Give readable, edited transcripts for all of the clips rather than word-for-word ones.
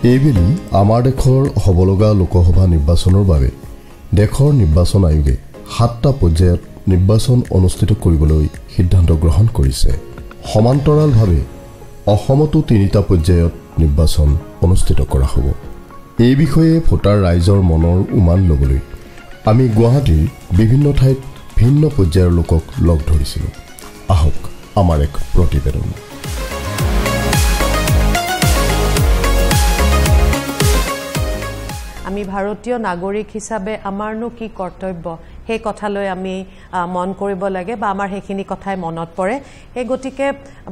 এইবেলি আমাৰ দেশৰ হ'বলগা লোকসভা নিৰ্বাচনৰ বাবে দেশৰ নিৰ্বাচন আয়োগে 7টা পৰ্যায়ত নিৰ্বাচন অনুষ্ঠিত কৰিবলৈ সিদ্ধান্ত গ্ৰহণ কৰিছে। সমান্তৰালভাৱে অসমতো 3টা পৰ্যায়ত নিৰ্বাচন অনুষ্ঠিত কৰা হ'ব। এই বিষয়ে ভোটাৰ ৰাইজৰ মনৰ উমান ল'বলৈ আমি গুৱাহাটীৰ বিভিন্ন ঠাইত ভিন্ন পৰ্যায়ৰ লোকক লগ ধৰিছিলোঁ। আহক আমাৰ এক প্ৰতিবেদন। আমি ভাৰতীয় নাগৰিক হিচাপে আমাৰনো কি কৰ্তব্য সেই কথালৈ আমি মন কৰিব লাগে বা আমাৰ সেইখিনি কথাই মনত পৰে। সেই গতিকে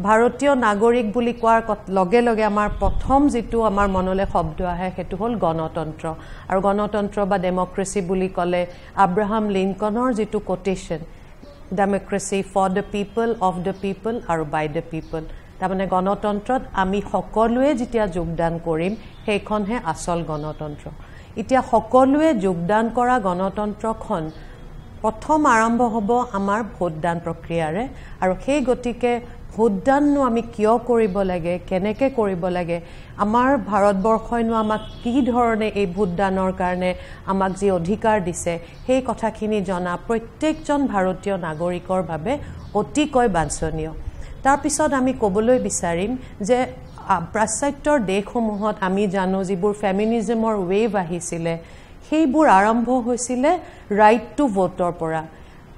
ভাৰতীয় নাগৰিক বুলি কোৱাৰ লগে লগে আমাৰ প্ৰথম যিটো আমাৰ মনলৈ শব্দ আহে সেইটো হ'ল গণতন্ত্ৰ। আৰু গণতন্ত্ৰ বা ডেমক্ৰেচি বুলি ক'লে আব্ৰাহাম লিংকনৰ যিটো quotation, democracy for the people, of the people আৰু বাই দ্য পিপল, তাৰমানে গণতন্ত্ৰত আমি সকলোৱে যেতিয়া যোগদান কৰিম সেইখনহে আচল গণতন্ত্ৰ। এতিয়া সকলোৱে যোগদান কৰা গণতন্ত্ৰখন প্ৰথম আৰম্ভ হ'ব আমাৰ ভোটদান প্ৰক্ৰিয়াৰে। আৰু সেই গতিকে ভোটদাননো আমি কিয় কৰিব লাগে, কেনেকৈ কৰিব লাগে, আমাৰ ভাৰতবৰ্ষইনো আমাক কি ধৰণে এই ভোটদানৰ কাৰণে আমাক যি অধিকাৰ দিছে সেই কথাখিনি জনা প্ৰত্যেকজন ভাৰতীয় নাগৰিকৰ বাবে অতিকৈ বাঞ্ছনীয়। তাৰপিছত আমি ক'বলৈ বিচাৰিম যে পাশ্চাত্যৰ দেশসমূহত আমি জানো যিবোৰ ফেমিনিজমৰ ৱেভ আহিছিলে সেইবোৰ আৰম্ভ হৈছিলে ৰাইট টু ভোটৰ পৰা।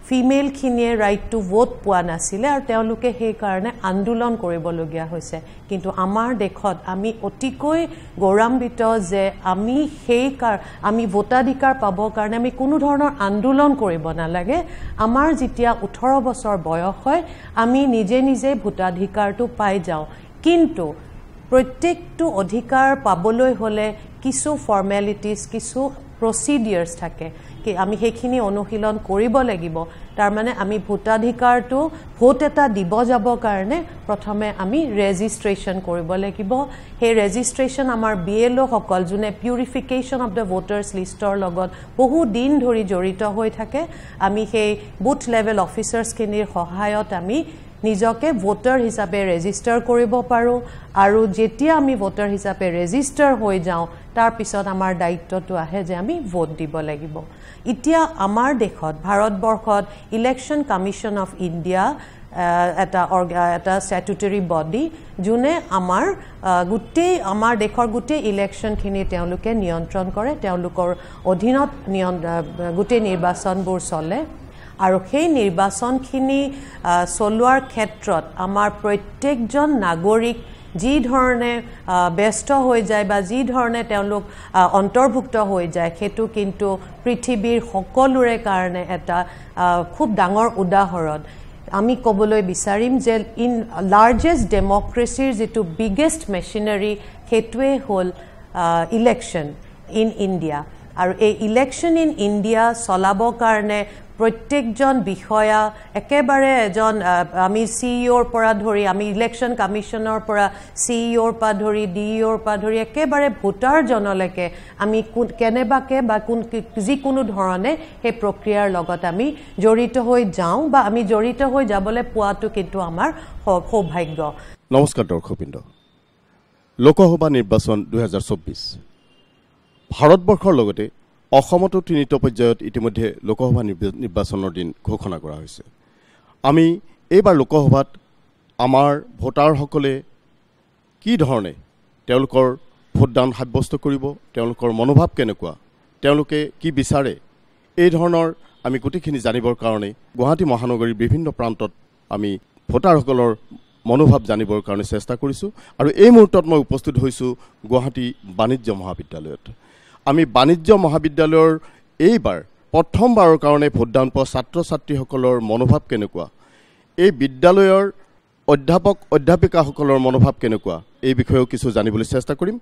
ফিমেলখিনিয়ে ৰাইট টু ভোট পোৱা নাছিলে আৰু তেওঁলোকে সেইকাৰণে আন্দোলন কৰিবলগীয়া হৈছে। কিন্তু আমাৰ দেশত আমি অতিকৈ গৌৰৱান্বিত যে আমি ভোটাধিকাৰ পাবৰ কাৰণে আমি কোনো ধৰণৰ আন্দোলন কৰিব নালাগে। আমাৰ যেতিয়া 18 বছৰ বয়স হয় আমি নিজে নিজে ভোটাধিকাৰটো পাই যাওঁ। কিন্তু প্ৰত্যেকটো অধিকাৰ পাবলৈ হ'লে কিছু ফৰ্মেলিটিজ, কিছু প্ৰচিডিয়াৰ্ছ থাকে, আমি সেইখিনি অনুশীলন কৰিব লাগিব। তাৰমানে আমি ভোটাধিকাৰটো ভোট এটা দিব যাবৰ কাৰণে প্ৰথমে আমি ৰেজিষ্ট্ৰেশ্যন কৰিব লাগিব। সেই ৰেজিষ্ট্ৰেশ্যন আমাৰ BLO সকল যোনে পিউৰিফিকেশ্যন অফ দ্য ভোটাৰ্ছ লিষ্টৰ লগত বহু দিন ধৰি জড়িত হৈ থাকে, আমি সেই বুথ লেভেল অফিচাৰ্ছখিনিৰ সহায়ত আমি নিজকে ভোটাৰ হিচাপে ৰেজিষ্টাৰ কৰিব পাৰোঁ। আৰু যেতিয়া আমি ভোটাৰ হিচাপে ৰেজিষ্টাৰ হৈ যাওঁ তাৰপিছত আমাৰ দায়িত্বটো আহে যে আমি ভোট দিব লাগিব। এতিয়া আমাৰ দেশত ভাৰতবৰ্ষত ইলেকশ্যন কমিশ্যন অফ ইণ্ডিয়া এটা ষ্টেটুটৰী বডি যোনে আমাৰ দেশৰ গোটেই ইলেকশ্যনখিনি তেওঁলোকে নিয়ন্ত্ৰণ কৰে। তেওঁলোকৰ অধীনত গোটেই নিৰ্বাচনবোৰ চলে। আৰু সেই নিৰ্বাচনখিনি চলোৱাৰ ক্ষেত্ৰত আমাৰ প্ৰত্যেকজন নাগৰিক যি ধৰণে ব্যস্ত হৈ যায় বা যি ধৰণে তেওঁলোক অন্তৰ্ভুক্ত হৈ যায় সেইটো কিন্তু পৃথিৱীৰ সকলোৰে কাৰণে এটা খুব ডাঙৰ উদাহৰণ। আমি ক'বলৈ বিচাৰিম যে লাৰ্জেষ্ট ডেমক্ৰেচিৰ যিটো বিগেষ্ট মেচিনাৰী সেইটোৱে হ'ল ইলেকশ্যন ইন ইণ্ডিয়া। আৰু এই ইলেকশ্যন ইন ইণ্ডিয়া চলাবৰ কাৰণে প্ৰত্যেকজন বিষয়া একেবাৰে আমি CEOৰ পৰা ধৰি, আমি ইলেকশ্যন কমিশ্যনৰ পৰা CEOৰ পৰা ধৰি, DEOৰ পৰা ধৰি একেবাৰে ভোটাৰজনলৈকে আমি কেনেবাকৈ বা যিকোনো ধৰণে সেই প্ৰক্ৰিয়াৰ লগত আমি জড়িত হৈ যাওঁ বা আমি জড়িত হৈ যাবলৈ পোৱাটো কিন্তু আমাৰ সৌভাগ্য। নমস্কাৰ দৰ্শকবৃন্দ। লোকসভা নিৰ্বাচন 2024 ভাৰতবৰ্ষৰ লগতে অসমতো 3টা পৰ্যায়ত ইতিমধ্যে লোকসভা নিৰ্বাচনৰ দিন ঘোষণা কৰা হৈছে। আমি এইবাৰ লোকসভাত আমাৰ ভোটাৰসকলে কি ধৰণে তেওঁলোকৰ ভোটদান সাব্যস্ত কৰিব, তেওঁলোকৰ মনোভাৱ কেনেকুৱা, তেওঁলোকে কি বিচাৰে, এই ধৰণৰ আমি গোটেইখিনি জানিবৰ কাৰণে গুৱাহাটী মহানগৰীৰ বিভিন্ন প্ৰান্তত আমি ভোটাৰসকলৰ মনোভাৱ জানিবৰ কাৰণে চেষ্টা কৰিছোঁ। আৰু এই মুহূৰ্তত মই উপস্থিত হৈছোঁ গুৱাহাটী বাণিজ্য মহাবিদ্যালয়ত। আমি বাণিজ্য মহাবিদ্যালয়ৰ এইবাৰ প্ৰথমবাৰৰ কাৰণে ভোটদান পোৱা ছাত্ৰ ছাত্ৰীসকলৰ মনোভাৱ কেনেকুৱা, এই বিদ্যালয়ৰ অধ্যাপক অধ্যাপিকাসকলৰ মনোভাৱ কেনেকুৱা, এই বিষয়েও কিছু জানিবলৈ চেষ্টা কৰিম।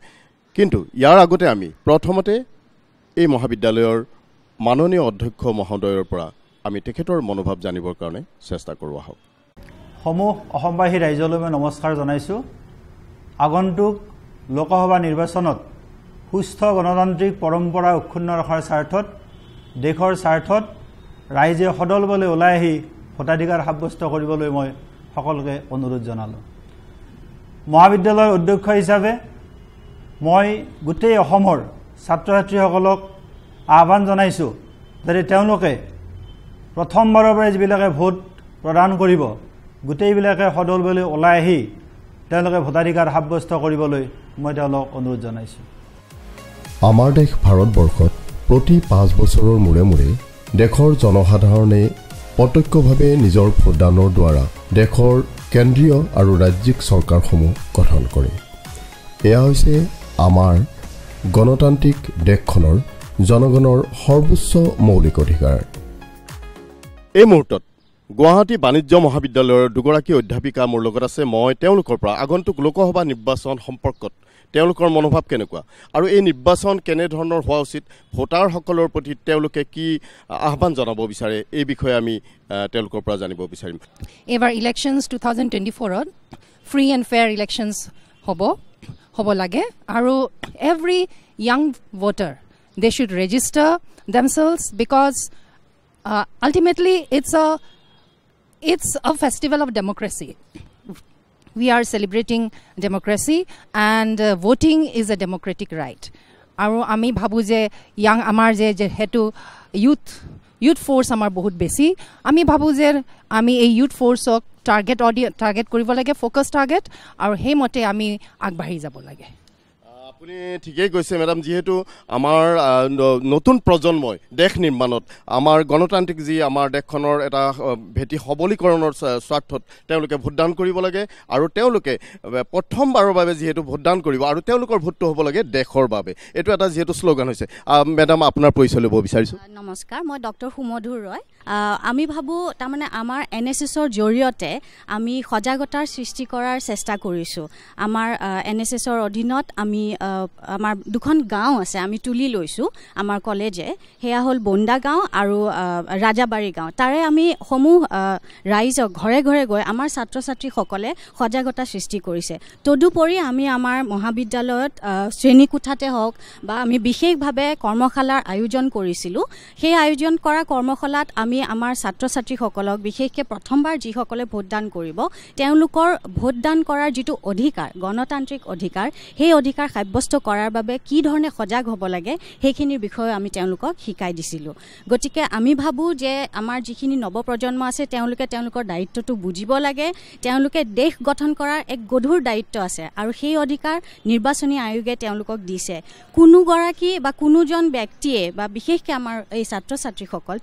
কিন্তু ইয়াৰ আগতে আমি প্ৰথমতে এই মহাবিদ্যালয়ৰ মাননীয় অধ্যক্ষ মহোদয়ৰ পৰা আমি তেখেতৰ মনোভাৱ জানিবৰ কাৰণে চেষ্টা কৰোঁ। আহক। অসমবাসী ৰাইজলৈ মই নমস্কাৰ জনাইছোঁ। আগন্তুক লোকসভা নিৰ্বাচনত সুস্থ গণতান্ত্ৰিক পৰম্পৰা অক্ষুণ্ণ ৰখাৰ স্বাৰ্থত, দেশৰ স্বাৰ্থত ৰাইজে সদলবলে ওলাই আহি ভোটাধিকাৰ সাব্যস্ত কৰিবলৈ মই সকলোকে অনুৰোধ জনালোঁ। মহাবিদ্যালয়ৰ অধ্যক্ষ হিচাপে মই গোটেই অসমৰ ছাত্ৰ ছাত্ৰীসকলক আহ্বান জনাইছোঁ যাতে তেওঁলোকে প্ৰথমবাৰৰ বাবে যিবিলাকে ভোট প্ৰদান কৰিব গোটেইবিলাকে সদলবলৈ ওলাই আহি তেওঁলোকে ভোটাধিকাৰ সাব্যস্ত কৰিবলৈ মই তেওঁলোকক অনুৰোধ জনাইছোঁ। আমাৰ দেশ ভাৰতবৰ্ষত প্ৰতি 5 বছৰৰ মূৰে মূৰে দেশৰ জনসাধাৰণে প্ৰত্যক্ষভাৱে নিজৰ ভোটদানৰ দ্বাৰা দেশৰ কেন্দ্ৰীয় আৰু ৰাজ্যিক চৰকাৰসমূহ গঠন কৰে। এয়া হৈছে আমাৰ গণতান্ত্ৰিক দেশখনৰ জনগণৰ সৰ্বোচ্চ মৌলিক অধিকাৰ। এই মুহূৰ্তত গুৱাহাটী বাণিজ্য মহাবিদ্যালয়ৰ দুগৰাকী অধ্যাপিকা মোৰ লগত আছে। মই তেওঁলোকৰ পৰা আগন্তুক লোকসভা নিৰ্বাচন সম্পৰ্কত তেওঁলোকৰ মনোভাৱ কেনেকুৱা আৰু এই নিৰ্বাচন কেনেধৰণৰ হোৱা উচিত, ভোটাৰসকলৰ প্ৰতি তেওঁলোকে কি আহ্বান জনাব বিচাৰে, এই বিষয়ে আমি তেওঁলোকৰ পৰা জানিব বিচাৰিম। এইবাৰ ইলেকশ্যনছ 2024ত ফ্ৰী এণ্ড ফেয়াৰ ইলেকশ্যনছ হ'ব লাগে আৰু every young voter they should register themselves because ultimately it's a festival of democracy. We are celebrating democracy and voting is a democratic right. Aru ami bhabu je young amar je hetu youth force amar bahut beshi ami bhabu je ami ei youth force ok target koribo lage, focus target aru he mote ami agbari jabo lage। আপুনি ঠিকেই কৈছে madam, যিহেতু আমাৰ নতুন প্ৰজন্মই দেশ নিৰ্মাণত আমাৰ গণতান্ত্ৰিক যি আমাৰ দেশখনৰ এটা ভেটি সবলীকৰণৰ স্বাৰ্থত তেওঁলোকে ভোটদান কৰিব লাগে আৰু তেওঁলোকে প্ৰথমবাৰৰ বাবে যিহেতু ভোটদান কৰিব আৰু তেওঁলোকৰ ভোটটো হ'ব লাগে দেশৰ বাবে, এইটো এটা যিহেতু শ্লোগান হৈছে। মেডাম আপোনাৰ পৰিচয় ল'ব বিচাৰিছোঁ। নমস্কাৰ, মই ডক্টৰ সুমধুৰ ৰয়। আমি ভাবোঁ তাৰমানে আমাৰ NSSৰ জৰিয়তে আমি সজাগতাৰ সৃষ্টি কৰাৰ চেষ্টা কৰিছোঁ। আমাৰ NSSৰ অধীনত আমি আমাৰ দুখন গাঁও আছে আমি তুলি লৈছোঁ আমাৰ কলেজে, সেয়া হ'ল বন্দা গাঁও আৰু ৰাজাবাৰী গাঁও। তাৰে আমি সমূহ ৰাইজক ঘৰে ঘৰে গৈ আমাৰ ছাত্ৰ ছাত্ৰীসকলে সজাগতা সৃষ্টি কৰিছে। তদুপৰি আমি আমাৰ মহাবিদ্যালয়ত শ্ৰেণীকোঠাতে হওক বা আমি বিশেষভাৱে কৰ্মশালাৰ আয়োজন কৰিছিলোঁ। সেই আয়োজন কৰা কৰ্মশালাত আমি আমাৰ ছাত্ৰ ছাত্ৰীসকলক বিশেষকৈ প্ৰথমবাৰ যিসকলে ভোটদান কৰিব তেওঁলোকৰ ভোটদান কৰাৰ যিটো অধিকাৰ, গণতান্ত্ৰিক অধিকাৰ, সেই অধিকাৰ সাব্যস্ত কৰাৰ বাবে কি ধৰণে সজাগ হ'ব লাগে সেইখিনিৰ বিষয়ে আমি তেওঁলোকক শিকাই দিছিলোঁ। গতিকে আমি ভাবোঁ যে আমাৰ যিখিনি নৱপ্ৰজন্ম আছে তেওঁলোকে তেওঁলোকৰ দায়িত্বটো বুজিব লাগে। তেওঁলোকে দেশ গঠন কৰাৰ এক গধুৰ দায়িত্ব আছে আৰু সেই অধিকাৰ নিৰ্বাচনী আয়োগে তেওঁলোকক দিছে। কোনোগৰাকী বা কোনোজন ব্যক্তিয়ে বা বিশেষকৈ আমাৰ এই ছাত্ৰ ছাত্ৰীসকল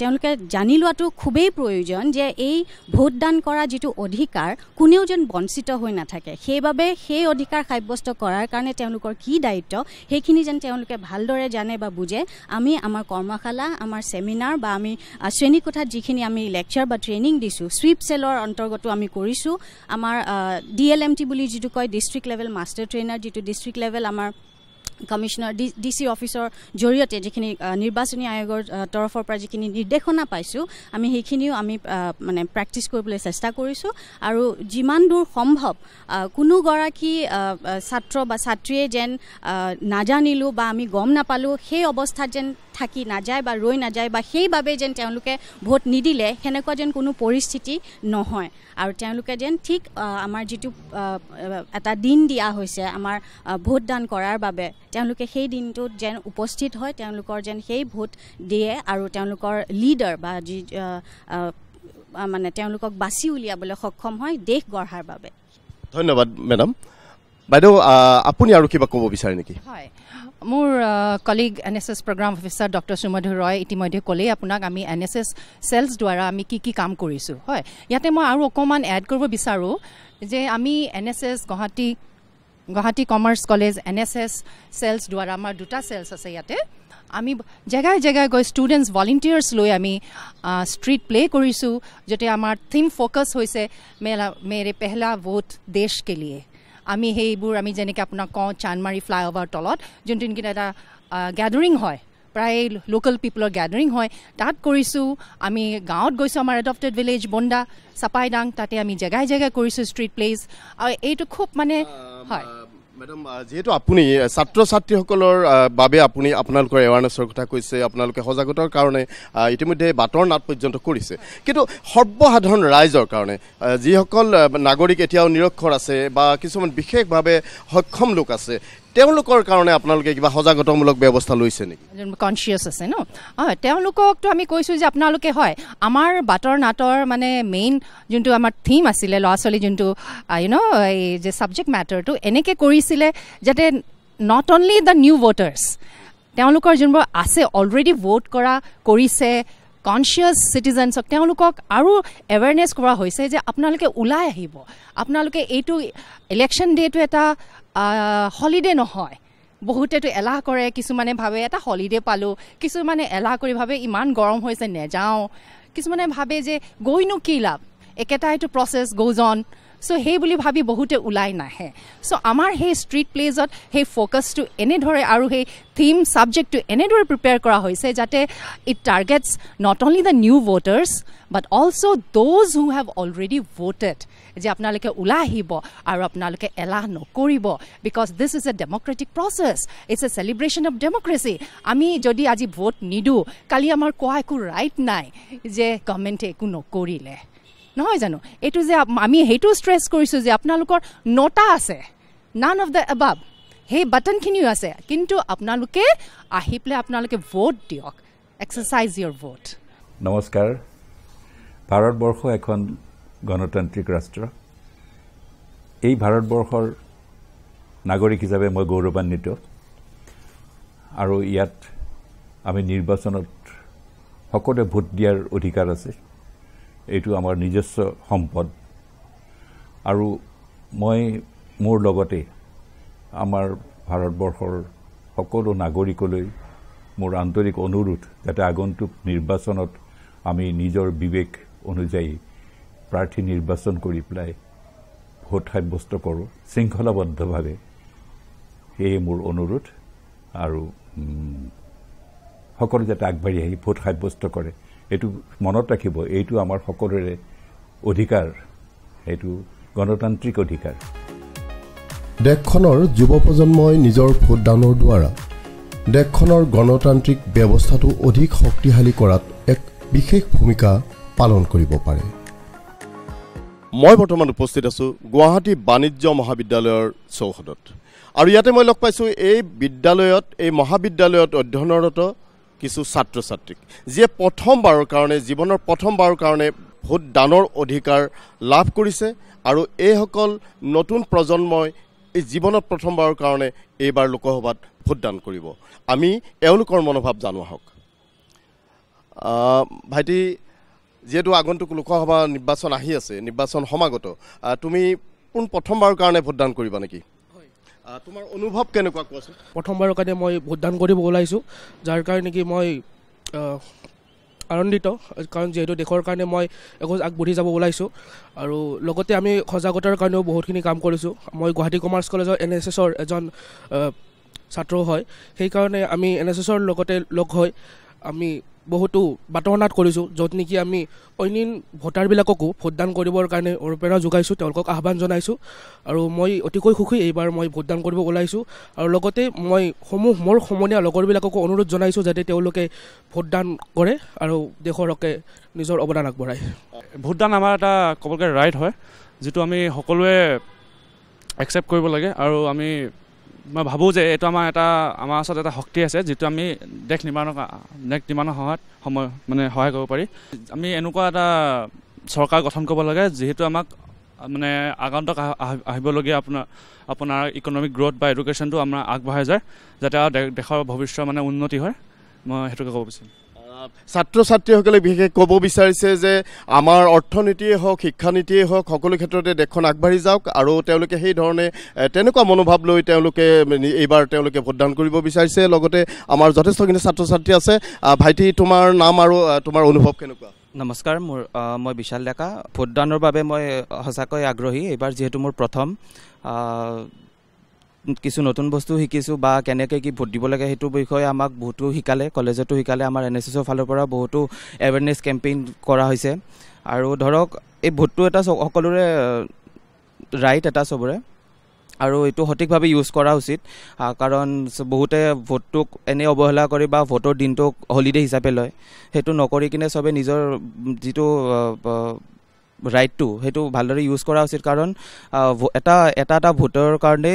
তেওঁলোকে জানি লোৱাটো খুবেই প্ৰয়োজন যে এই ভোটদান কৰা যিটো অধিকাৰ কোনেও যেন বঞ্চিত হৈ নাথাকে। সেইবাবে সেই অধিকাৰ সাব্যস্ত কৰাৰ কাৰণে তেওঁলোকৰ কি দায়িত্ব সেইখিনি যেন তেওঁলোকে ভালদৰে জানে বা বুজে। আমি আমাৰ কৰ্মশালা, আমাৰ ছেমিনাৰ বা আমি শ্ৰেণীকোঠাত যিখিনি আমি লেকচাৰ বা ট্ৰেইনিং দিছোঁ সুইপ চেলৰ অন্তৰ্গত আমি কৰিছোঁ। আমাৰ DLMT বুলি যিটো কয় ডিষ্ট্ৰিক্ট লেভেল মাষ্টাৰ ট্ৰেইনাৰ, যিটো ডিষ্ট্ৰিক্ট লেভেল আমাৰ কমিশনাৰ DC অফিচৰ জৰিয়তে যিখিনি নিৰ্বাচনী আয়োগৰ তৰফৰ পৰা যিখিনি নিৰ্দেশনা পাইছোঁ আমি সেইখিনিও আমি মানে প্ৰেক্টিছ কৰিবলৈ চেষ্টা কৰিছোঁ। আৰু যিমান দূৰ সম্ভৱ কোনোগৰাকী ছাত্ৰ বা ছাত্ৰীয়ে যেন নাজানিলোঁ বা আমি গম নাপালোঁ সেই অৱস্থাত যেন থাকি নাযায় বা ৰৈ নাযায় বা সেইবাবে যেন তেওঁলোকে ভোট নিদিলে সেনেকুৱা যেন কোনো পৰিস্থিতি নহয়। আৰু তেওঁলোকে যেন ঠিক আমাৰ যিটো এটা দিন দিয়া হৈছে আমাৰ ভোটদান কৰাৰ বাবে তেওঁলোকে সেই দিনটোত যেন উপস্থিত হয়, তেওঁলোকৰ যেন সেই ভোট দিয়ে আৰু তেওঁলোকৰ লিডাৰ বা যি মানে তেওঁলোকক বাছি উলিয়াবলৈ সক্ষম হয় দেশ গঢ়াৰ বাবে। ধন্যবাদ মেডাম। বাইদেউ আপুনি আৰু কিবা ক'ব বিচাৰে নেকি? হয়, মোৰ colleague NSS program officer doctor Sumadhur Roy ইতিমধ্যে ক'লেই আপোনাক আমি NSS চেলছ দ্বাৰা আমি কি কাম কৰিছোঁ। হয়, ইয়াতে মই আৰু অকণমান এড কৰিব বিচাৰোঁ যে আমি NSS Guwahati commerce college NSS cells দ্বাৰা আমাৰ দুটা চেলছ আছে ইয়াতে। আমি জেগাই জেগাই গৈ ষ্টুডেণ্টছ ভলেণ্টিয়াৰ্ছ লৈ আমি ষ্ট্ৰীট প্লে কৰিছোঁ, যাতে আমাৰ থিম ফ'কাছ হৈছে মেৰে পেহলা ভোট দেশ কে লিয়ে। আমি সেইবোৰ আমি যেনেকৈ আপোনাক কওঁ চান্দমাৰী ফ্লাইঅভাৰ তলত যোনটো নেকি এটা গেডাৰিং হয়, প্ৰায় লোকেল পিপলৰ গেডাৰিং হয়, তাত কৰিছোঁ। আমি গাঁৱত গৈছোঁ, আমাৰ এডপ্টেড ভিলেজ বন্দা চাপাইডাং, তাতে আমি জেগাই জেগাই কৰিছোঁ ষ্ট্ৰীট প্লেচ। আৰু এইটো খুব মানে হয় মেডাম যেহেতু আপুনি ছাত্ৰ ছাত্ৰীসকলৰ বাবে আপুনি আপোনালোকৰ এৱাৰনেছৰ কথা কৈছে, আপোনালোকে সজাগতাৰ কাৰণে ইতিমধ্যে বাটৰ নাট পৰ্যন্ত কৰিছে, কিন্তু সৰ্বসাধাৰণ ৰাইজৰ কাৰণে যিসকল নাগৰিক এতিয়াও নিৰক্ষৰ আছে বা কিছুমান বিশেষভাৱে সক্ষম লোক আছে, তেওঁলোকৰ কাৰণে আপোনালোকে কিবা সজাগতামূলক ব্যৱস্থা লৈছে নেকি? কনচিয়াছ আছে ন, হয়, তেওঁলোককতো আমি কৈছোঁ যে আপোনালোকে হয় আমাৰ বাটৰ নাটৰ মানে মেইন যোনটো আমাৰ থিম আছিলে ল'ৰা ছোৱালী যোনটো এই যে ছাবজেক্ট মেটাৰটো এনেকৈ কৰিছিলে যাতে not only the new voters, তেওঁলোকৰ যোনবোৰ আছে অলৰেডি ভোট কৰিছে কনচিয়াছ চিটিজেনছক তেওঁলোকক আৰু এৱেৰনেছ কৰা হৈছে যে আপোনালোকে ওলাই আহিব, আপোনালোকে এইটো ইলেকশ্যন ডেটো এটা হলিডে নহয়। বহুতেতো এলাহ কৰে, কিছুমানে ভাবে এটা হলিডে পালোঁ, কিছুমানে এলাহ কৰি ভাবে ইমান গৰম হৈছে নেযাওঁ, কিছুমানে ভাবে যে গৈনো কি লাভ, একেটাইটো প্ৰচেছ গ'জ অন, চ' সেই বুলি ভাবি বহুতে ওলাই নাহে। চ' আমাৰ সেই ষ্ট্ৰীট প্লেজত সেই ফ'কাছটো এনেদৰে আৰু সেই থিম ছাবজেক্টটো এনেদৰে প্ৰিপেয়াৰ কৰা হৈছে যাতে it targets not only the new voters but also' those who have already voted, যে আপোনালোকে ওলাই আহিব আৰু আপোনালোকে এলাহ নকৰিব, because this is a democratic process, it's a celebration of democracy. আমি যদি আজি ভোট নিদিওঁ, কালি আমাৰ কোৱা একো ৰাইট নাই যে গভৰ্ণমেণ্টে একো নকৰিলে, নহয় জানো? এইটো যে আমি সেইটো ষ্ট্ৰেছ কৰিছোঁ যে আপোনালোকৰ নটা আছে, নান অফ দ্য এবাভ, সেই বাটনখিনিও আছে, কিন্তু আপোনালোকে আহি পেলাই আপোনালোকে ভোট দিয়ক, এক্সাৰচাইজ ইয়ৰ ভোট। নমস্কাৰ। ভাৰতবৰ্ষ এখন গণতান্ত্ৰিক ৰাষ্ট্ৰ। এই ভাৰতবৰ্ষৰ নাগৰিক হিচাপে মই গৌৰৱান্বিত, আৰু ইয়াত আমি নিৰ্বাচনত সকলোৱে ভোট দিয়াৰ অধিকাৰ আছে। এইটো আমাৰ নিজস্ব সম্পদ, আৰু মই মোৰ লগতে আমাৰ ভাৰতবৰ্ষৰ সকলো নাগৰিকলৈ মোৰ আন্তৰিক অনুৰোধ যাতে আগন্তুক নিৰ্বাচনত আমি নিজৰ বিবেক অনুযায়ী প্ৰাৰ্থী নিৰ্বাচন কৰি পেলাই ভোট সাব্যস্ত কৰোঁ শৃংখলাবদ্ধভাৱে, সেয়ে মোৰ অনুৰোধ। আৰু সকলো যাতে আগবাঢ়ি আহি ভোট সাব্যস্ত কৰে, এইটো মনত ৰাখিব, এইটো আমাৰ সকলোৰে অধিকাৰ, এইটো গণতান্ত্ৰিক অধিকাৰ। দেশখনৰ যুৱ প্ৰজন্মই নিজৰ ভোটদানৰ দ্বাৰা দেশখনৰ গণতান্ত্ৰিক ব্যৱস্থাটো অধিক শক্তিশালী কৰাত এক বিশেষ ভূমিকা পালন কৰিব পাৰে। মই বৰ্তমান উপস্থিত আছোঁ গুৱাহাটী বাণিজ্য মহাবিদ্যালয়ৰ চৌহদত, আৰু ইয়াতে মই লগ পাইছোঁ এই মহাবিদ্যালয়ত অধ্যয়নৰত কিছু ছাত্ৰ ছাত্ৰীক, যিয়ে প্ৰথমবাৰৰ কাৰণে জীৱনৰ প্ৰথমবাৰৰ কাৰণে ভোটদানৰ অধিকাৰ লাভ কৰিছে, আৰু এইসকল নতুন প্ৰজন্মই এই জীৱনত প্ৰথমবাৰৰ কাৰণে এইবাৰ লোকসভাত ভোটদান কৰিব। আমি এওঁলোকৰ মনোভাৱ জানো আহক। ভাইটি, যিহেতু আগন্তুক লোকসভা নিৰ্বাচন আহি আছে, নিৰ্বাচন সমাগত, তুমি পোন প্ৰথমবাৰৰ কাৰণে ভোটদান কৰিবা নেকি? তোমাৰ অনুভৱ কেনেকুৱা কোৱাচোন? প্ৰথমবাৰৰ কাৰণে মই ভোটদান কৰিব ওলাইছোঁ, যাৰ কাৰণে কি মই আনন্দিত, কাৰণ যিহেতু দেশৰ কাৰণে মই এখোজ আগবাঢ়ি যাব ওলাইছোঁ, আৰু লগতে আমি সজাগতাৰ কাৰণেও বহুতখিনি কাম কৰিছোঁ। মই গুৱাহাটী কমাৰ্চ কলেজৰ NSSৰ এজন ছাত্ৰ হয়, সেইকাৰণে আমি NSSৰ লগতে লগ হৈ আমি বহুতো বাটৰ নাট কৰিছোঁ, য'ত নেকি আমি অন্য ভোটাৰবিলাককো ভোটদান কৰিবৰ কাৰণে অনুপ্ৰেৰণা যোগাইছোঁ, তেওঁলোকক আহ্বান জনাইছোঁ, আৰু মই অতিকৈ সুখী এইবাৰ মই ভোটদান কৰিব ওলাইছোঁ। আৰু লগতে মই মোৰ সমনীয়া লগৰবিলাককো অনুৰোধ জনাইছোঁ যাতে তেওঁলোকে ভোটদান কৰে আৰু দেশৰ হকে নিজৰ অৱদান আগবঢ়ায়। ভোটদান আমাৰ এটা ক'বলৈ ৰাইট হয়, যিটো আমি সকলোৱে একচেপ্ট কৰিব লাগে, আৰু মই ভাবোঁ যে এইটো আমাৰ ওচৰত এটা শক্তি আছে, যিটো আমি দেশ নিৰ্মাণৰ সহায়ত সহায় কৰিব পাৰি। আমি এনেকুৱা এটা চৰকাৰ গঠন কৰিব লাগে যিহেতু আমাক আগন্তুক আহিবলগীয়া আপোনাৰ ইকনমিক গ্ৰ'থ বা এডুকেশ্যনটো আমাৰ আগবঢ়াই যায়, যাতে দেশৰ ভৱিষ্যত উন্নতি হয়। মই সেইটোকে ক'ব বিচাৰিম। ছাত্ৰ ছাত্ৰীসকলে বিশেষ ক'ব বিচাৰিছে যে আমাৰ অৰ্থনীতিয়ে হওক, শিক্ষানীতিয়ে হওক, সকলো ক্ষেত্ৰতে দেশখন আগবাঢ়ি যাওক, আৰু তেওঁলোকে সেই ধৰণে তেনেকুৱা মনোভাৱ লৈ এইবাৰ তেওঁলোকে ভোটদান কৰিব বিচাৰিছে। লগতে আমাৰ যথেষ্টখিনি ছাত্ৰ ছাত্ৰী আছে। ভাইটি, তোমাৰ নাম আৰু তোমাৰ অনুভৱ কেনেকুৱা? নমস্কাৰ, মই বিশাল ডেকা। ভোটদানৰ বাবে মই সঁচাকৈ আগ্ৰহী। এইবাৰ যিহেতু মোৰ প্ৰথম, কিছু নতুন বস্তু শিকিছোঁ, বা কেনেকৈ কি ভোট দিব লাগে সেইটো বিষয়ে আমাক বহুতো শিকালে, কলেজতো শিকালে। আমাৰ NSSৰ ফালৰ পৰা বহুতো এৱেৰনেছ কেম্পেইন কৰা হৈছে, আৰু ধৰক এই ভোটটো এটা সকলোৰে ৰাইট, এটা চবৰে, আৰু এইটো সঠিকভাৱে ইউজ কৰা উচিত কাৰণ বহুতে ভোটটোক এনে অৱহেলা কৰি বা ভোটৰ দিনটোক হলিডে হিচাপে লয় সেইটো নকৰি কিনে চবে নিজৰ যিটো ৰাইটটো সেইটো ভালদৰে ইউজ কৰা উচিত কাৰণ এটা ভোটৰ কাৰণে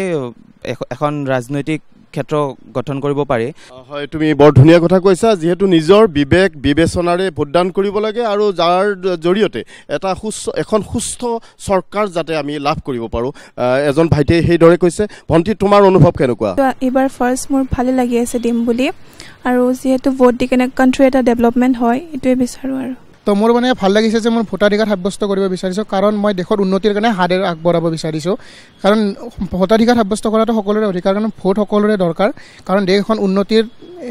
এখন ৰাজনৈতিক ক্ষেত্ৰ গঠন কৰিব পাৰি হয় তুমি বৰ ধুনীয়া কথা কৈছা যিহেতু নিজৰ বিবেক বিবেচনাৰে ভোটদান কৰিব লাগে আৰু যাৰ জৰিয়তে এখন সুস্থ চৰকাৰ যাতে আমি লাভ কৰিব পাৰোঁ এজন ভাইটিয়ে সেইদৰে কৈছে ভণ্টি তোমাৰ অনুভৱ কেনেকুৱা এইবাৰ ফাৰ্ষ্ট মোৰ ভালে লাগি আছে দিম বুলি আৰু যিহেতু ভোট দি কেনে কাণ্ট্ৰি এটা ডেভেলপমেণ্ট হয় এইটোৱে বিচাৰোঁ আৰু তো মোৰ মানে ভাল লাগিছে যে মই ভোটাধিকাৰ সাব্যস্ত কৰিব বিচাৰিছোঁ কাৰণ মই দেশৰ উন্নতিৰ কাৰণে হাত আগবঢ়াব বিচাৰিছোঁ কাৰণ ভোটাধিকাৰ সাব্যস্ত কৰাটো সকলোৰে অধিকাৰ কাৰণ ভোট সকলোৰে দৰকাৰ কাৰণ দেশ এখন উন্নতিৰ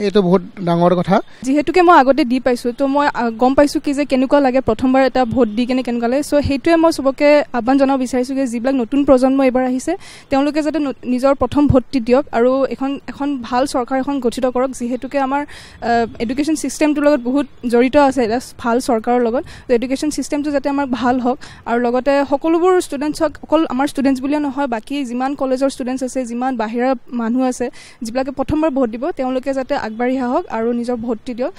এইটো বহুত ডাঙৰ কথা যিহেতুকে মই আগতে দি পাইছোঁ তো মই গম পাইছোঁ কি যে কেনেকুৱা লাগে প্ৰথমবাৰ এটা ভোট দি কেনে কেনেকুৱা লাগে চ' সেইটোৱে মই চবকে আহ্বান জনাব বিচাৰিছোঁ যে যিবিলাক নতুন প্ৰজন্ম এইবাৰ আহিছে তেওঁলোকে যাতে নিজৰ প্ৰথম ভোটটি দিয়ক আৰু এখন ভাল চৰকাৰ এখন গঠিত কৰক যিহেতুকে আমাৰ এডুকেশ্যন ছিষ্টেমটোৰ লগত বহুত জড়িত আছে এটা ভাল চৰকাৰৰ লগত এডুকেশ্যন ছিষ্টেমটো যাতে আমাৰ ভাল হওক আৰু লগতে সকলোবোৰ ষ্টুডেণ্টছক অকল আমাৰ ষ্টুডেণ্টছ বুলিয়ে নহয় বাকী যিমান কলেজৰ ষ্টুডেণ্টছ আছে যিমান বাহিৰা মানুহ আছে যিবিলাকে প্ৰথমবাৰ ভোট দিব তেওঁলোকে যাতে আগবাঢ়ি আহক আৰু নিজৰ ভোটটি দিয়ক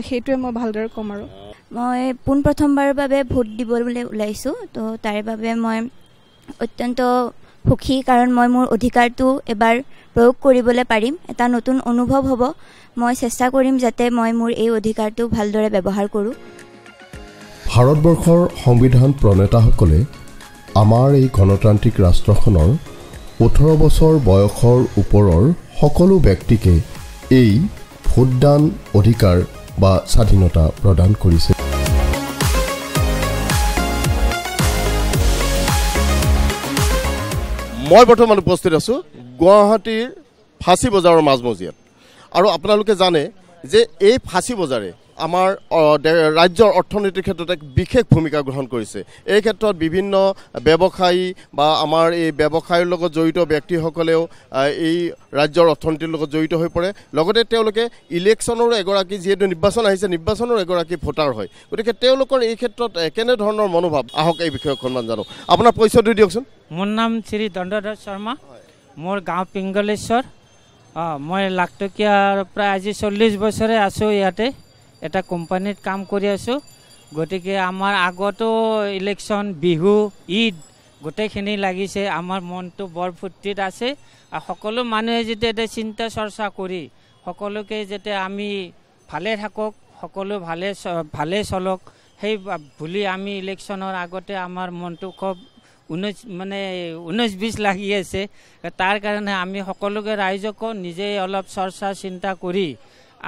সেইটোৱে মই ভালদৰে ক'ম আৰু মই পোনপ্ৰথমবাৰৰ বাবে ভোট দিবলৈ ওলাইছোঁ তো তাৰে বাবে মই অত্যন্ত সুখী কাৰণ মই মোৰ অধিকাৰটো এবাৰ প্ৰয়োগ কৰিবলৈ পাৰিম এটা নতুন অনুভৱ হ'ব মই চেষ্টা কৰিম যাতে মই মোৰ এই অধিকাৰটো ভালদৰে ব্যৱহাৰ কৰোঁ ভাৰতবৰ্ষৰ সংবিধান প্ৰণেতাসকলে আমাৰ এই গণতান্ত্ৰিক ৰাষ্ট্ৰখনৰ 18 বছৰ বয়সৰ ওপৰৰ সকলো ব্যক্তিকে এই ভোটদান অধিকাৰ বা স্বাধীনতা প্ৰদান কৰিছে মই বৰ্তমান উপস্থিত আছোঁ গুৱাহাটীৰ ফাঁচী বজাৰৰ মাজমজিয়াত আৰু আপোনালোকে জানে যে এই ফাঁচী বজাৰে আমাৰ ৰাজ্যৰ অৰ্থনীতিৰ ক্ষেত্ৰত এক বিশেষ ভূমিকা গ্ৰহণ কৰিছে এই ক্ষেত্ৰত বিভিন্ন ব্যৱসায়ী বা আমাৰ এই ব্যৱসায়ৰ লগত জড়িত ব্যক্তিসকলেও এই ৰাজ্যৰ অৰ্থনীতিৰ লগত জড়িত হৈ পৰে লগতে তেওঁলোকে ইলেকশ্যনৰ এগৰাকী যিহেতু নিৰ্বাচন আহিছে নিৰ্বাচনৰ এগৰাকী ভোটাৰ হয় গতিকে তেওঁলোকৰ এই ক্ষেত্ৰত কেনেধৰণৰ মনোভাৱ আহক এই বিষয়ে অকণমান জানো আপোনাৰ পৰিচয়টো দিয়কচোন মোৰ নাম শ্ৰী দণ্ডধৰ শৰ্মা মোৰ গাঁও পিংগলেশ্বৰ মই লাখটকীয়াৰ প্ৰায় আজি 40 বছৰে আছোঁ ইয়াতে এটা কোম্পানীত কাম কৰি আছোঁ গতিকে আমাৰ আগতো ইলেকশ্যন বিহু ঈদ গোটেইখিনি লাগিছে আমাৰ মনটো বৰ ফূৰ্তিত আছে আৰু সকলো মানুহে যেতিয়া এটা চিন্তা চৰ্চা কৰি সকলোকে যাতে আমি ভালে থাকক সকলো ভালে চলক সেই বুলি আমি ইলেকশ্যনৰ আগতে আমাৰ মনটো খুব 19-20 লাগি আছে তাৰ কাৰণে আমি সকলোকে ৰাইজকো নিজে অলপ চৰ্চা চিন্তা কৰি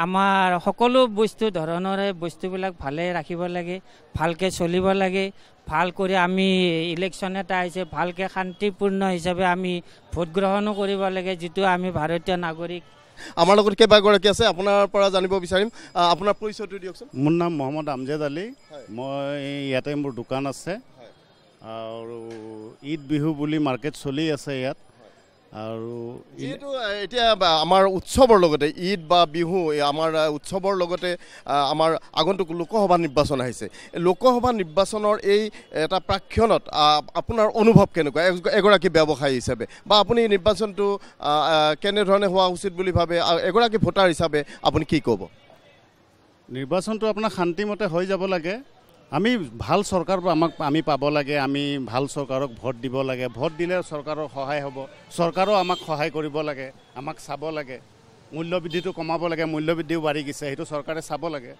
আমাৰ সকলো বস্তু ধৰণৰে বস্তুবিলাক ভালে ৰাখিব লাগে ভালকৈ চলিব লাগে ভাল কৰি আমি ইলেকশ্যন এটা আহিছে ভালকৈ শান্তিপূৰ্ণ হিচাপে আমি ভোট গ্ৰহণো কৰিব লাগে যিটো আমি ভাৰতীয় নাগৰিক আমাৰ লগত কেইবাগৰাকী আছে আপোনাৰ পৰা জানিব বিচাৰিম আপোনাৰ পৰিচয়টো দিয়কচোন মোৰ নাম মহম্মদ আমজেদ আলী মই ইয়াতে মোৰ দোকান আছে আৰু ঈদ বিহু বুলি মাৰ্কেট চলি আছে ইয়াত আৰু যেহেতু এতিয়া আমাৰ উৎসৱৰ লগতে ঈদ বা বিহু আমাৰ উৎসৱৰ লগতে আমাৰ আগন্তুক লোকসভা নিৰ্বাচন আহিছে লোকসভা নিৰ্বাচনৰ এই এটা প্ৰাক্ষণত আপোনাৰ অনুভৱ কেনেকুৱা এগৰাকী ব্যৱসায়ী হিচাপে বা আপুনি নিৰ্বাচনটো কেনেধৰণে হোৱা উচিত বুলি ভাবে এগৰাকী ভোটাৰ হিচাপে আপুনি কি ক'ব নিৰ্বাচনটো আপোনাৰ শান্তিমতে হৈ যাব লাগে আমি ভাল চৰকাৰ আমি পাব লাগে আমি ভাল চৰকাৰক ভোট দিব লাগে ভোট দিলে চৰকাৰৰ সহায় হ'ব চৰকাৰো আমাক সহায় কৰিব লাগে আমাক চাব লাগে মূল্যবৃদ্ধিটো কমাব লাগে মূল্যবৃদ্ধিও বাঢ়ি গৈছে সেইটো চৰকাৰে চাব লাগে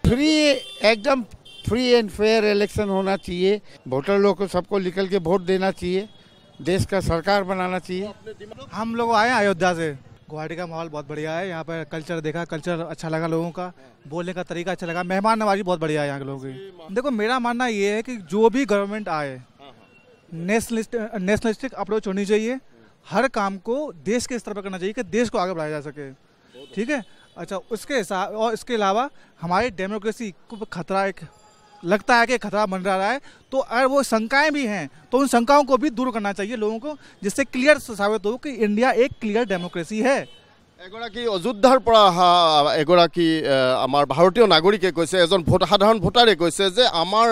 एकदम फ्री एंड फेयर इलेक्शन होना चाहिए वोटर लोग को सबको निकल के वोट देना चाहिए देश का सरकार बनाना चाहिए हम लोग आए अयोध्या से गुवाहाटी का माहौल बहुत बढ़िया है यहाँ पर कल्चर देखा कल्चर अच्छा लगा लोगों का बोलने का तरीका अच्छा लगा मेहमान नवाजी बहुत बढ़िया है यहाँ के लोगों की देखो मेरा मानना ये है कि जो भी गवर्नमेंट आए नेशनलिस्टिक अप्रोच होनी चाहिए हर काम को देश के स्तर पर करना चाहिए कि देश को आगे बढ़ाया जा सके ठीक है अच्छा उसके हिसाब और इसके अलावा हमारी डेमोक्रेसी को खतरा एक लगता है कि खतरा बन रहा है तो अगर वो शंकाएं भी हैं तो उन शंकाओं को भी दूर करना चाहिए लोगों को जिससे क्लियर साबित हो कि इंडिया एक क्लियर डेमोक्रेसी है এগৰাকী অযোধ্যাৰ পৰা অহা এগৰাকী আমাৰ ভাৰতীয় নাগৰিকে কৈছে, এজন সাধাৰণ ভোটাৰে কৈছে যে আমাৰ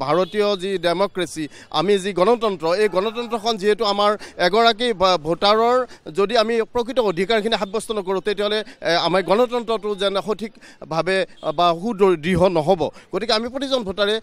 ভাৰতীয় যি ডেমক্ৰেচি, আমি যি গণতন্ত্ৰ, এই গণতন্ত্ৰখন যিহেতু আমাৰ এগৰাকী ভোটাৰৰ যদি আমি প্ৰকৃত অধিকাৰখিনি সাব্যস্ত নকৰোঁ তেতিয়াহ'লে আমাৰ গণতন্ত্ৰটো যেন সঠিকভাৱে বা সুদৃঢ় নহ'ব। গতিকে আমি প্ৰতিজন ভোটাৰে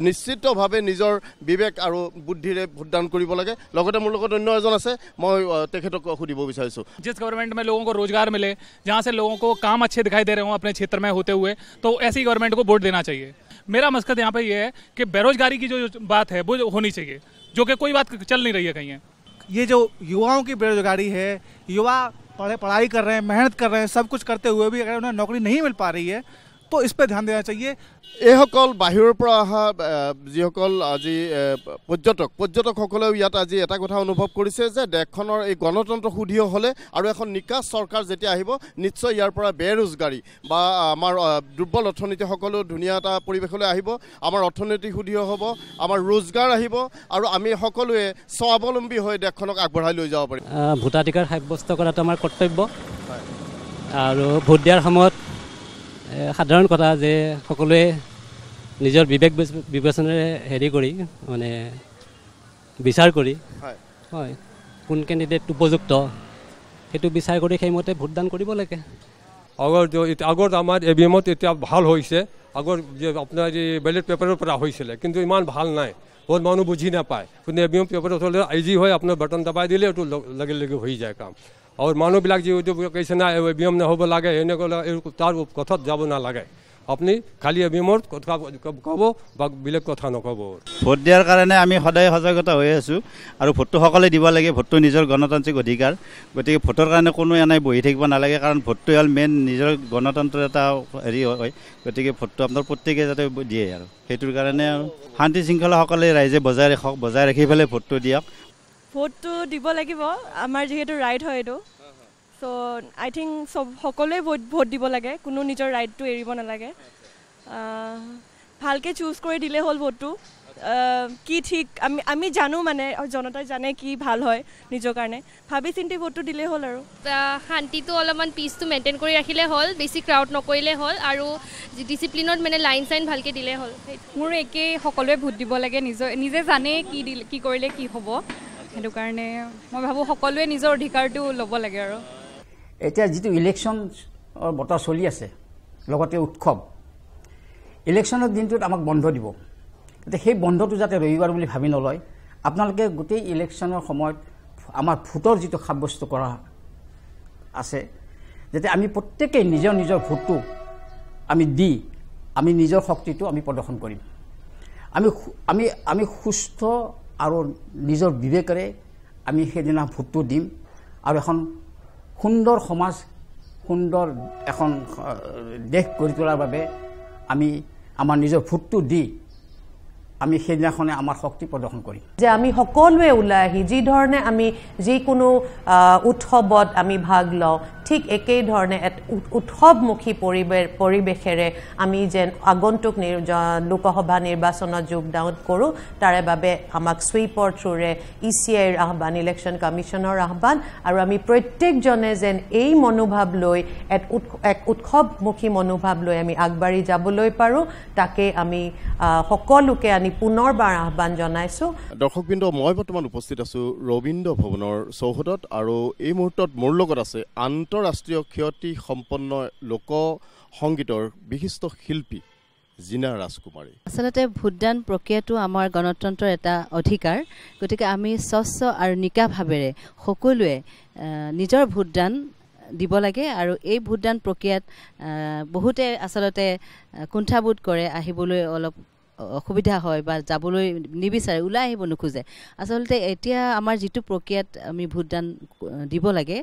নিশ্চিতভাৱে নিজৰ বিবেক আৰু বুদ্ধিৰে ভোটদান কৰিব লাগে। লগতে মোৰ লগত অন্য এজন আছে, মই তেখেতক সুধিব বিচাৰিছোঁ। जिस गवर्नमेंट में लोगों को रोजगार मिले, जहाँ से लोगों को काम अच्छे दिखाई दे रहे हों अपने क्षेत्र में होते हुए, तो ऐसी गवर्नमेंट को वोट देना चाहिए। मेरा मकसद यहाँ पे ये है कि बेरोजगारी की जो बात है वो होनी चाहिए, जो कि कोई बात चल नहीं रही है कहीं। ये जो युवाओं की बेरोजगारी है, युवा पढ़ाई कर रहे हैं, मेहनत कर रहे हैं, सब कुछ करते हुए भी अगर उन्हें नौकरी नहीं मिल पा रही है तो इस पर ध्यान देना चाहिए। এইসকল বাহিৰৰ পৰা অহা যিসকল আজি পৰ্যটকসকলেও ইয়াত আজি এটা কথা অনুভৱ কৰিছে যে দেশখনৰ এই গণতন্ত্ৰ সুদৃঢ় হ'লে আৰু এখন নিকাচ চৰকাৰ যেতিয়া আহিব নিশ্চয় ইয়াৰ পৰা বেৰোজগাৰী বা আমাৰ দুৰ্বল অৰ্থনীতিসকলেও ধুনীয়া এটা পৰিৱেশলৈ আহিব, আমাৰ অৰ্থনীতি সুদৃঢ় হ'ব, আমাৰ ৰোজগাৰ আহিব আৰু আমি সকলোৱে স্বাৱলম্বী হৈ দেশখনক আগবঢ়াই লৈ যাব পাৰিম। ভোটাধিকাৰ সাব্যস্ত কৰাটো আমাৰ কৰ্তব্য আৰু ভোট দিয়াৰ সময়ত সাধাৰণ কথা যে সকলোৱে নিজৰ বিবেক বিবেচনাৰে হেৰি কৰি মানে বিচাৰ কৰি হয় কোন কেণ্ডিডেট উপযুক্ত সেইটো বিচাৰ কৰি সেইমতে ভোটদান কৰিব লাগে। আগত আমাৰ EVM-ত এতিয়া ভাল হৈছে, আগৰ যে আপোনাৰ যে বেলেট পেপাৰৰ পৰা হৈছিলে কিন্তু ইমান ভাল নাই, বহুত মানুহ বুজি নাপায়। কিন্তু EVM পেপাৰত হ'লে ইজি হয়, আপোনাৰ বাটন দবাই দিলে এইটো লগে লগে হৈ যায় কাম। আৰু মানুহবিলাক যিহেতু কৈছে না EVM নহ'ব লাগে, এনেকৈ তাৰ কথাত যাব নালাগে। আপুনি খালি EVM-ৰ কথা ক'ব বা বেলেগ কথা নক'ব। ভোট দিয়াৰ কাৰণে আমি সদায় সজাগতা হৈ আছোঁ আৰু ভোটটো সকলোৱে দিব লাগে। ভোটটো নিজৰ গণতান্ত্ৰিক অধিকাৰ, গতিকে ভোটৰ কাৰণে কোনো এনেই বহি থাকিব নালাগে, কাৰণ ভোটটো হ'ল মেইন নিজৰ গণতন্ত্ৰৰ এটা হেৰি হয়। গতিকে ভোটটো আপোনাৰ প্ৰত্যেকে যাতে দিয়ে আৰু সেইটোৰ কাৰণে আৰু শান্তি শৃংখলা সকলে ৰাইজে বজাই ৰাখি পেলাই ভোটটো দিয়ক। ভোটটো দিব লাগিব, আমাৰ যিহেতু ৰাইট হয় এইটো। চ' আই থিংক সকলোৱে ভোট দিব লাগে, কোনো নিজৰ ৰাইটটো এৰিব নালাগে। ভালকৈ চুজ কৰি দিলে হ'ল ভোটটো। কি ঠিক আমি জানো, মানে জনতাই জানে কি ভাল হয় নিজৰ কাৰণে, ভাবি চিন্তি ভোটটো দিলেই হ'ল। আৰু শান্তিটো অলপমান পিচটো মেইনটেইন কৰি ৰাখিলে হ'ল, বেছি ক্ৰাউড নকৰিলে হ'ল আৰু ডিচিপ্লিনত মানে লাইন চাইন ভালকৈ দিলে হ'ল। মোৰ একেই, সকলোৱে ভোট দিব লাগে, নিজে জানে কি কৰিলে কি হ'ব। সেইটো কাৰণে মই ভাবোঁ সকলোৱে নিজৰ অধিকাৰটো ল'ব লাগে। আৰু এতিয়া যিটো ইলেকশ্যনৰ বতৰ চলি আছে, লগতে উৎসৱ, ইলেকশ্যনৰ দিনটোত আমাক বন্ধ দিব। এতিয়া সেই বন্ধটো যাতে ৰবিবাৰ বুলি ভাবি নলয়, আপোনালোকে গোটেই ইলেকশ্যনৰ সময়ত আমাৰ ভোটৰ যিটো সাব্যস্ত কৰা আছে, যাতে আমি প্ৰত্যেকেই নিজৰ নিজৰ ভোটটো আমি দি আমি নিজৰ শক্তিটো আমি প্ৰদৰ্শন কৰিম। আমি সুস্থ আৰু নিজৰ বিবেকেৰে আমি সেইদিনা ভোটটো দিম আৰু এখন সুন্দৰ সমাজ, সুন্দৰ এখন দেশ গঢ়ি তোলাৰ বাবে আমি আমাৰ নিজৰ ভোটটো দি আমি সেইদিনাখনে আমাৰ শক্তি প্ৰদৰ্শন কৰিম। যে আমি সকলোৱে ওলাই আহি যি ধৰণে আমি যিকোনো উৎসৱত আমি ভাগ লওঁ, ঠিক একেই ধৰণে উৎসৱমুখী পৰিৱেশেৰে আমি যেন আগন্তুক লোকসভা নিৰ্বাচনত যোগদান কৰোঁ। তাৰে বাবে আমাক ছুইপৰ থ্ৰুৰে ECIৰ আহ্বান, ইলেকশ্যন কমিশ্যনৰ আহ্বান, আৰু আমি প্ৰত্যেকজনে যেন এই মনোভাৱ লৈ এক উৎসৱমুখী মনোভাৱ লৈ আমি আগবাঢ়ি যাবলৈ পাৰোঁ, তাকে আমি সকলোকে পুনৰবাৰ আহ্বান জনাইছোঁ। দৰ্শকবৃন্দ, মই বৰ্তমান উপস্থিত আছোঁ ৰবীন্দ্ৰ ভৱনৰ চৌহদত আৰু এই মুহূৰ্তত মোৰ লগত আছে আন্তঃৰাষ্ট্ৰীয় খ্যাতি সম্পন্ন লোকসংগীতৰ বিশিষ্ট শিল্পী জিনা ৰাজকুমাৰী। আচলতে ভোটদান প্ৰক্ৰিয়াটো আমাৰ গণতন্ত্ৰৰ এটা অধিকাৰ, গতিকে আমি স্বচ্ছ আৰু নিকাভাৱেৰে সকলোৱে নিজৰ ভোটদান দিব লাগে। আৰু এই ভোটদান প্ৰক্ৰিয়াত বহুতে আচলতে কুণ্ঠাবোধ কৰে, আহিবলৈ অলপ অসুবিধা হয় বা যাবলৈ নিবিচাৰে, ওলাই আহিব নোখোজে। আচলতে এতিয়া আমাৰ যিটো প্ৰক্ৰিয়াত আমি ভোটদান দিব লাগে,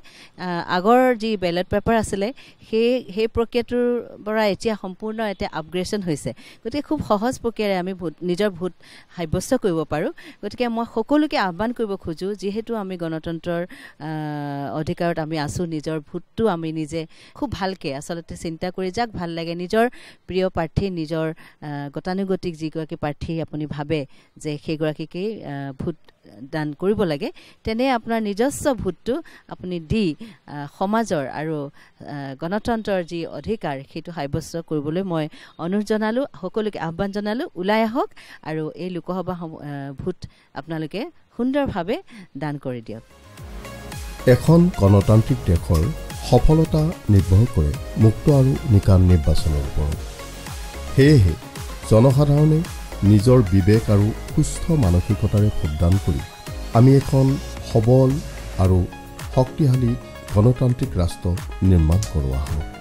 আগৰ যি বেলট পেপাৰ আছিলে সেই প্ৰক্ৰিয়াটোৰ পৰা এতিয়া সম্পূৰ্ণ এতিয়া আপগ্ৰেডেশ্যন হৈছে। গতিকে খুব সহজ প্ৰক্ৰিয়াৰে আমি নিজৰ ভোট সাব্যস্ত কৰিব পাৰোঁ। গতিকে মই সকলোকে আহ্বান কৰিব খোজোঁ, যিহেতু আমি গণতন্ত্ৰৰ অধিকাৰত আমি আছোঁ, নিজৰ ভোটটো আমি নিজে খুব ভালকৈ আচলতে চিন্তা কৰি যাক ভাল লাগে, নিজৰ প্ৰিয় প্ৰাৰ্থী, নিজৰ গতানুগতিক যি যিগৰাকী প্ৰাৰ্থী আপুনি ভাবে যে সেইগৰাকীকেই ভোট দান কৰিব লাগে তেনে আপোনাৰ নিজস্ব ভোটটো আপুনি দি সমাজৰ আৰু গণতন্ত্ৰৰ যি অধিকাৰ সেইটো সাব্যস্ত কৰিবলৈ মই অনুৰোধ জনালোঁ সকলোকে আহ্বান জনালোঁ ওলাই আহক আৰু এই লোকসভা ভোট আপোনালোকে সুন্দৰভাৱে দান কৰি দিয়ক এখন গণতান্ত্ৰিক দেশৰ সফলতা নিৰ্ভৰ কৰে মুক্ত আৰু নিকান নিৰ্বাচনৰ ওপৰত সেয়েহে জনসাধাৰণে নিজৰ বিবেক আৰু সুস্থ মানসিকতাৰে ভোটদান কৰি আমি এখন সবল আৰু শক্তিশালী গণতান্ত্ৰিক ৰাষ্ট্ৰ নিৰ্মাণ কৰোৱা হ'ব